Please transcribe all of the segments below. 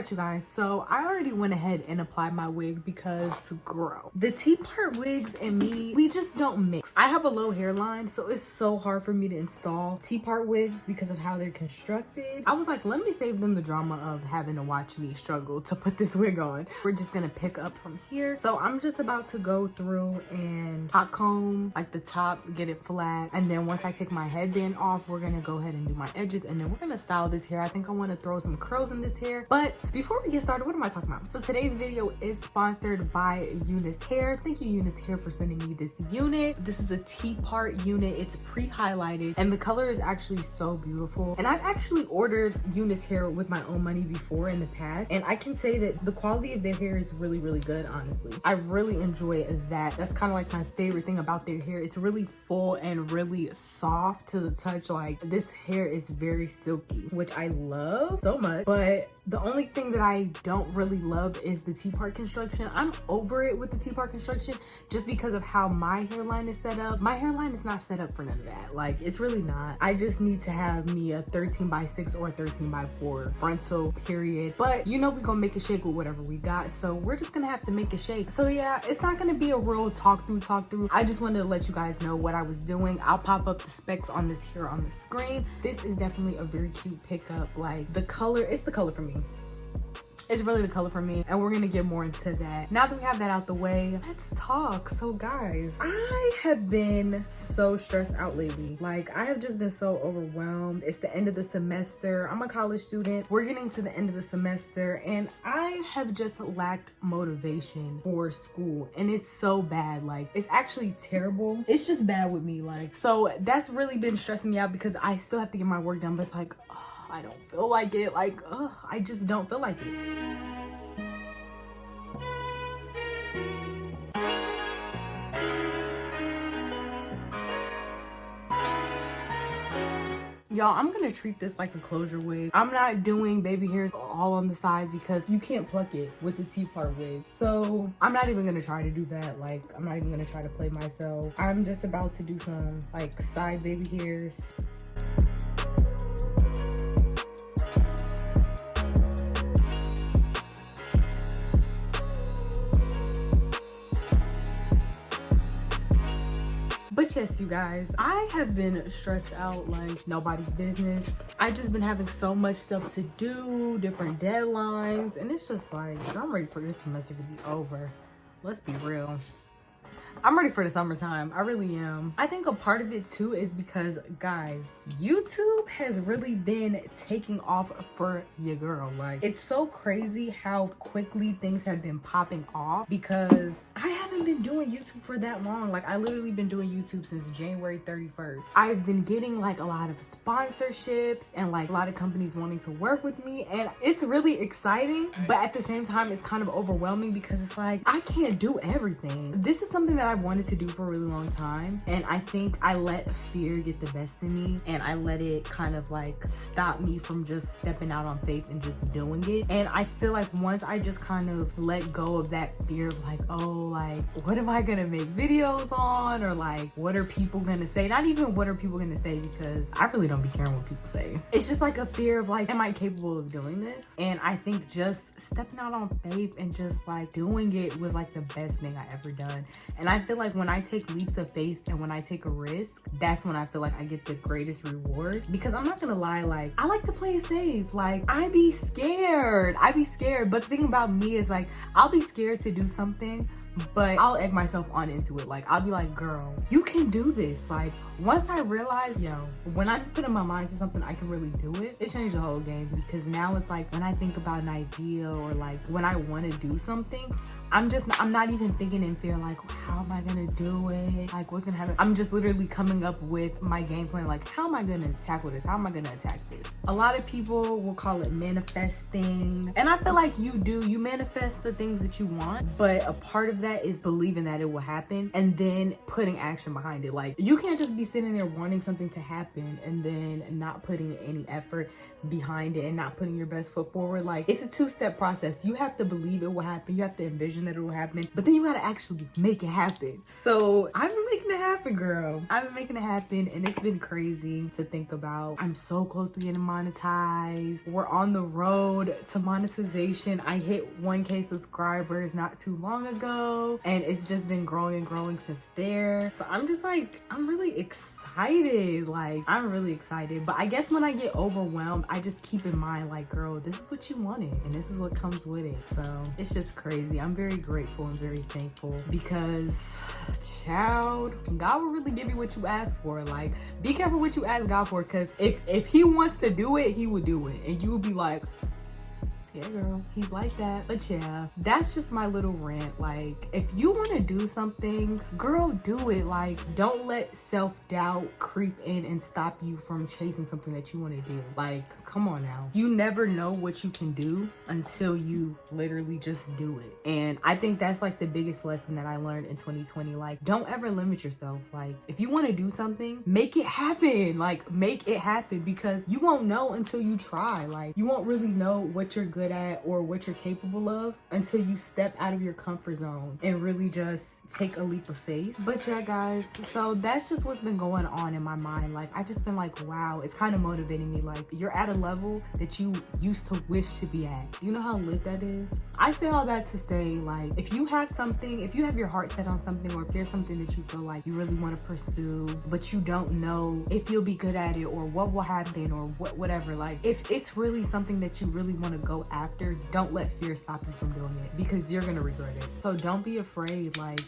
what, you guys? So I already went ahead and applied my wig because, girl, the T-part wigs and me, we just don't mix. I have a low hairline, so it's so hard for me to install T-part wigs because of how they're constructed. I was like, let me save them the drama of having to watch me struggle to put this wig on. We're just gonna pick up from here. So I'm just about to go through and hot comb like the top, get it flat, and then once I take my headband off, we're gonna go ahead and do my edges, and then we're gonna style this hair. I think I want to throw some curls in this hair. But before we get started, what am I talking about? So today's video is sponsored by Unice Hair. Thank you, Unice Hair, for sending me this unit. This is a T-part unit. It's pre-highlighted and the color is actually so beautiful. And I've actually ordered Unice Hair with my own money before in the past, and I can say that the quality of their hair is really, really good, honestly. I really enjoy that. That's kind of like my favorite thing about their hair. It's really full and really soft to the touch. Like, this hair is very silky, which I love so much. But the only thing that I don't really love is the T-part construction. I'm over it with the T-part construction just because of how my hairline is set up. My hairline is not set up for none of that. Like, it's really not. I just need to have me a 13x6 or a 13x4 frontal, period. But you know, we're gonna make it shake with whatever we got, so we're just gonna have to make it shake. So yeah, it's not gonna be a real talk through. I just wanted to let you guys know what I was doing. I'll pop up the specs on this hair on the screen. This is definitely a very cute pickup. Like, the color, it's the color for me. It's really the color for me, and we're gonna get more into that. Now that we have that out the way, let's talk. So guys, I have been so stressed out lately. Like, I have just been so overwhelmed. It's the end of the semester. I'm a college student. We're getting to the end of the semester, and I have just lacked motivation for school, and it's so bad. Like, it's actually terrible. It's just bad with me. Like, so that's really been stressing me out because I still have to get my work done, but it's like, I don't feel like it. Like, I just don't feel like it. Y'all, I'm gonna treat this like a closure wig. I'm not doing baby hairs all on the side because you can't pluck it with the T-part wig. So I'm not even gonna try to do that. Like, I'm not even gonna try to play myself. I'm just about to do some like side baby hairs. But yes, you guys, I have been stressed out like nobody's business. I've just been having so much stuff to do, different deadlines, and it's just like, I'm ready for this semester to be over. Let's be real. I'm ready for the summertime. I really am. I think a part of it too is because, guys, YouTube has really been taking off for your girl. Like, it's so crazy how quickly things have been popping off because I haven't been doing YouTube for that long. Like, I literally been doing YouTube since January 31st. I've been getting like a lot of sponsorships and like a lot of companies wanting to work with me, and it's really exciting, but at the same time it's kind of overwhelming because it's like, I can't do everything. This is something that I wanted to do for a really long time, and I think I let fear get the best of me, and I let it kind of like stop me from just stepping out on faith and just doing it. And I feel like once I just kind of let go of that fear of like, oh, like, what am I gonna make videos on, or like, what are people gonna say? Not even what are people gonna say, because I really don't be caring what people say. It's just like a fear of like, am I capable of doing this? And I think just stepping out on faith and just like doing it was like the best thing I ever done. And I feel like when I take leaps of faith and when I take a risk, that's when I feel like I get the greatest reward. Because I'm not gonna lie, like, I like to play it safe. Like, I be scared. But the thing about me is like, I'll be scared to do something, but I'll egg myself on into it. Like, I'll be like, girl, you can do this. Like, once I realize, yo, when I put in my mind to something, I can really do it. It changed the whole game, because now it's like when I think about an idea or like when I want to do something, I'm not even thinking in fear, like, how am I gonna do it? Like, what's gonna happen? I'm just literally coming up with my game plan. Like, how am I gonna tackle this? How am I gonna attack this? A lot of people will call it manifesting. And I feel like you manifest the things that you want, but a part of that is believing that it will happen and then putting action behind it. Like, you can't just be sitting there wanting something to happen and then not putting any effort behind it and not putting your best foot forward. Like, it's a two-step process. You have to believe it will happen. You have to envision that it'll happen, but then you gotta actually make it happen. So I've been making it happen, girl. I've been making it happen, and it's been crazy to think about. I'm so close to getting monetized. We're on the road to monetization. I hit 1K subscribers not too long ago, and it's just been growing and growing since there. So I'm just like, I'm really excited. Like, I'm really excited. But I guess when I get overwhelmed, I just keep in mind, like, girl, this is what you wanted, and this is what comes with it. So it's just crazy. I'm very grateful and very thankful because, child, God will really give you what you ask for. Like, be careful what you ask God for, because if he wants to do it, he will do it, and you will be like, yeah, girl, he's like that. But yeah, that's just my little rant. Like, if you want to do something, girl, do it. Like, don't let self-doubt creep in and stop you from chasing something that you want to do. Like, come on now. You never know what you can do until you literally just do it. And I think that's like the biggest lesson that I learned in 2020. Like, don't ever limit yourself. Like, if you want to do something, make it happen. Like, make it happen, because you won't know until you try. Like, you won't really know what you're good at or what you're capable of until you step out of your comfort zone and really just take a leap of faith. But yeah, guys, so that's just what's been going on in my mind. Like, I just been like, wow, it's kind of motivating me. Like, you're at a level that you used to wish to be at. You know how lit that is? I say all that to say, like, if you have something, if you have your heart set on something, or if there's something that you feel like you really want to pursue, but you don't know if you'll be good at it or what will happen or whatever, like, if it's really something that you really want to go after, don't let fear stop you from doing it, because you're gonna regret it. So don't be afraid. Like,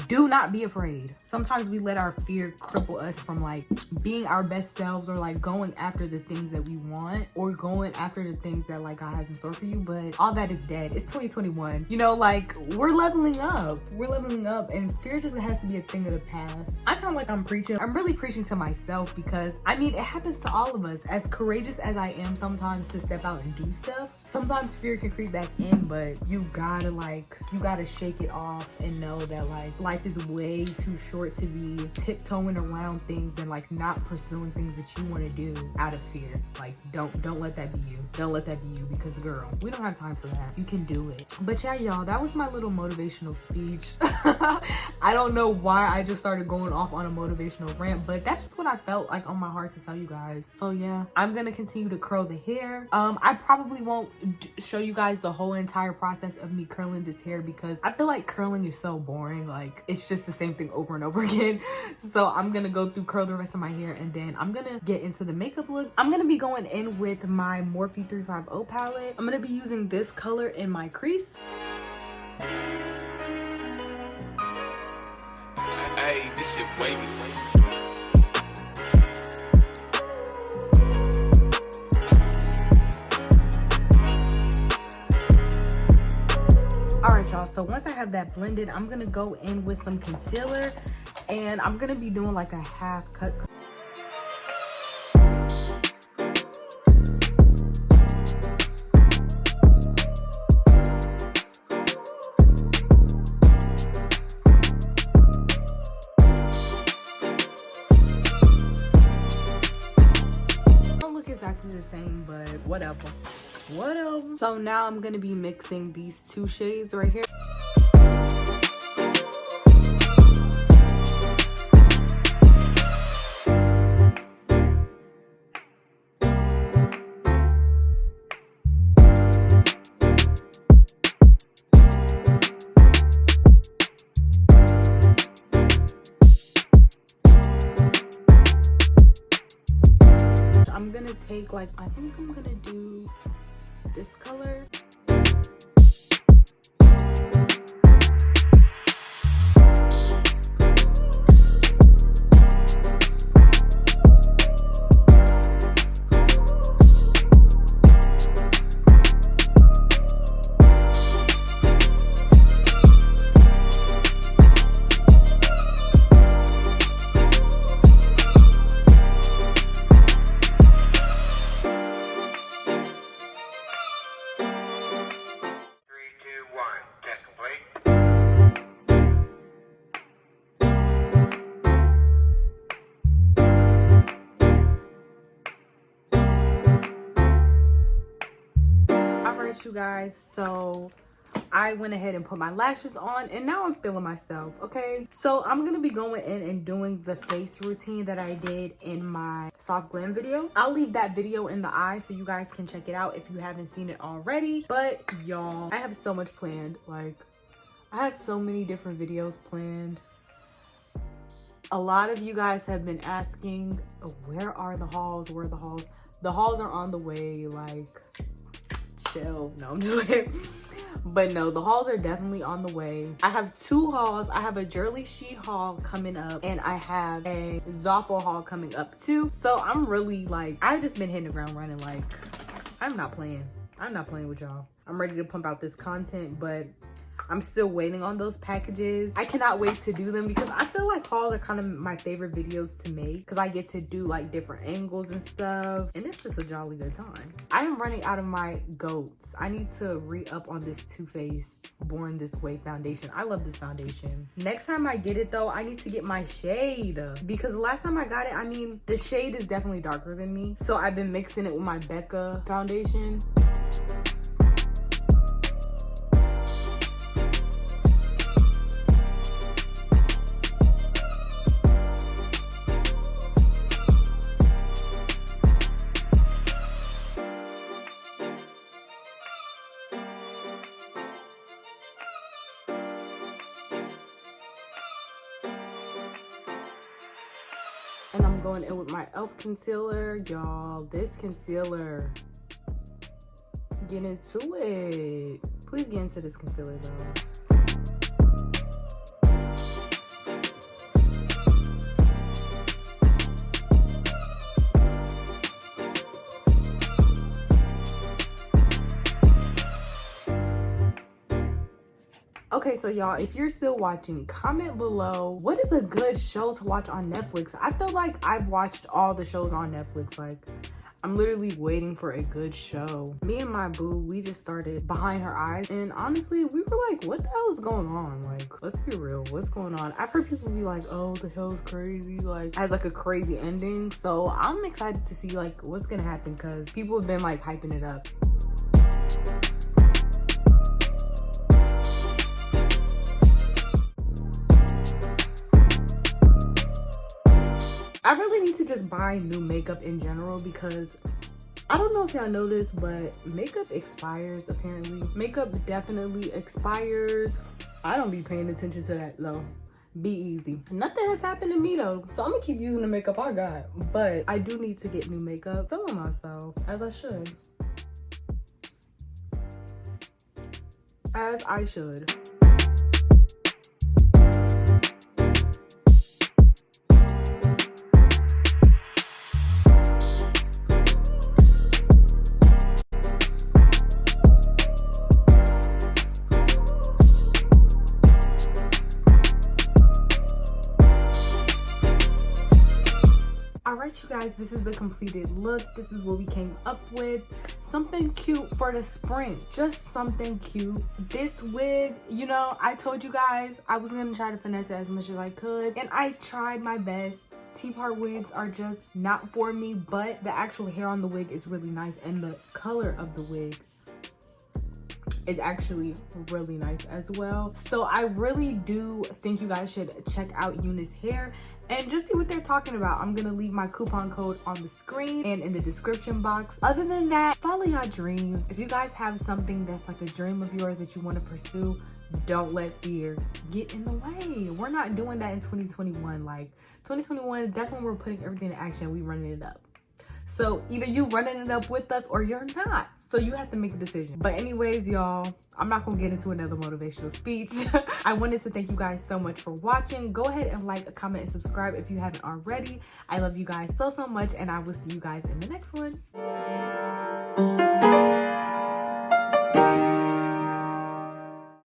do not be afraid. Sometimes we let our fear cripple us from like being our best selves, or like going after the things that we want, or going after the things that like God has in store for you. But all that is dead. It's 2021. You know, like, we're leveling up. We're leveling up, and fear just has to be a thing of the past. I kind of like I'm preaching. I'm really preaching to myself, because I mean, it happens to all of us. As courageous as I am sometimes to step out and do stuff, sometimes fear can creep back in, but you gotta shake it off and know that like life is way too short to be tiptoeing around things and like not pursuing things that you want to do out of fear. Like, don't let that be you. Don't let that be you, because girl, we don't have time for that. You can do it. But yeah, y'all, that was my little motivational speech. I don't know why I just started going off on a motivational rant, but that's just what I felt like on my heart to tell you guys. So yeah, I'm gonna continue to curl the hair. I probably won't show you guys the whole entire process of me curling this hair, because I feel like curling is so boring. Like, it's just the same thing over and over again. So I'm gonna go through curl the rest of my hair, and then I'm gonna get into the makeup look. I'm gonna be going in with my Morphe 350 palette. I'm gonna be using this color in my crease. Hey, this shit wavy. Alright, y'all, so once I have that blended, I'm gonna go in with some concealer, and I'm gonna be doing like a half cut. Don't look exactly the same, but whatever. So now I'm gonna be mixing these two shades right here. I'm gonna take like, I think I'm gonna do this color. You guys, so I went ahead and put my lashes on, and now I'm feeling myself, okay? So I'm gonna be going in and doing the face routine that I did in my soft glam video. I'll leave that video in the eye so you guys can check it out if you haven't seen it already. But y'all, I have so much planned. Like, I have so many different videos planned. A lot of you guys have been asking, where are the hauls? Where are the hauls? The hauls are on the way, like, chill. No, I'm just kidding. But no, the hauls are definitely on the way. I have 2 hauls. I have a Jersey Sheet haul coming up, and I have a Zaffa haul coming up too. So I'm really like, I've just been hitting the ground running. Like, I'm not playing. I'm not playing with y'all. I'm ready to pump out this content, but I'm still waiting on those packages. I cannot wait to do them because I feel like hauls are kind of my favorite videos to make because I get to do like different angles and stuff, and it's just a jolly good time. I am running out of my goats. I need to re-up on this Too Faced Born This Way foundation. I love this foundation. Next time I get it though, I need to get my shade because the last time I got it, I mean, the shade is definitely darker than me. So I've been mixing it with my Becca foundation. And I'm going in with my e.l.f. concealer. Y'all, this concealer, get into it. Please get into this concealer though. Okay, so y'all, if you're still watching, comment below, what is a good show to watch on Netflix? I feel like I've watched all the shows on Netflix. Like, I'm literally waiting for a good show. Me and my boo, we just started Behind Her Eyes, and honestly, we were like, what the hell is going on? Like, let's be real, what's going on? I've heard people be like, oh, the show's crazy, like, has like a crazy ending. So I'm excited to see like what's gonna happen because people have been like hyping it up. I really need to just buy new makeup in general because I don't know if y'all know this, but makeup expires apparently. Makeup definitely expires. I don't be paying attention to that though. Be easy. Nothing has happened to me though, so I'm gonna keep using the makeup I got. But I do need to get new makeup. Feeling myself, as I should. As I should. Alright you guys, this is the completed look. This is what we came up with. Something cute for the spring. Just something cute. This wig, you know, I told you guys I was gonna try to finesse it as much as I could, and I tried my best. T-part wigs are just not for me, but the actual hair on the wig is really nice, and the color of the wig is actually really nice as well. So I really do think you guys should check out Unice Hair and just see what they're talking about. I'm gonna leave my coupon code on the screen and in the description box. Other than that, follow your dreams. If you guys have something that's like a dream of yours that you want to pursue, don't let fear get in the way. We're not doing that in 2021. Like 2021, that's when we're putting everything in action. We running it up. So either you running it up with us or you're not. So you have to make a decision. But anyways, y'all, I'm not gonna get into another motivational speech. I wanted to thank you guys so much for watching. Go ahead and like, comment, and subscribe if you haven't already. I love you guys so much, and I will see you guys in the next one.